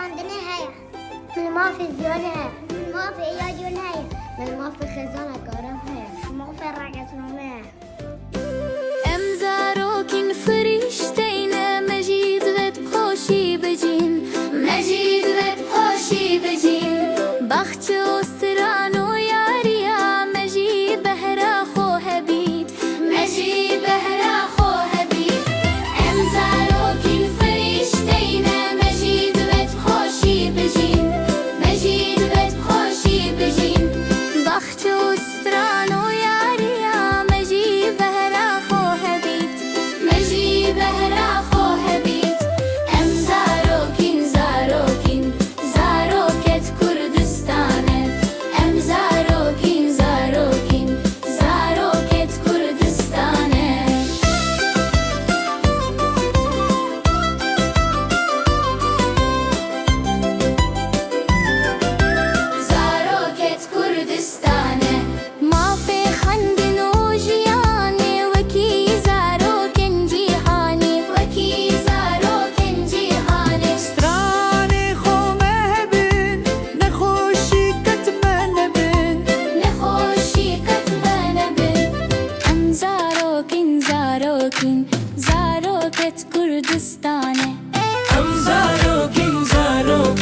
خواندنی هەیە من مافی زیادی هەیە من مافی یادیون هەیە من مافی خێزانە گەورەم هەیە مافی ڕاگەزنامە هەیە ام زاروکین فریشتینە مەجید وێت خۆشی بجین مەجید وێت خۆشی بجین بەخچە ئۆستران و یاریە مەژی بەهرا خۆ هەبیت مەژی بەهرا خۆ هەبیت ام زاروکین فریشتینە مەجید وێت خۆشی بجین مەجید وێت خۆشی بجین بەخچە ئۆستران و یاریە مەژی بەهرا خۆ هەبیت مەژی بەهرا خۆ هەبیت ئەم زارۆکین زارۆکین زارۆکێت کوردستانە ئەم زارۆکین زارۆکین زارۆکێت کوردستانە زارۆکێت کوردستانە مافێ خەندن و ژیانێ وەکی زارۆکن جیهانی وەکی زارۆکن جیهانی سترانێ خۆمە هەبن نەخۆشی کەتمە نەبن نەخۆشی کەتمە نەبن ئەم زارۆکین زارۆکین زارۆکێت کوردستانە ئەم زارۆکین زارۆکین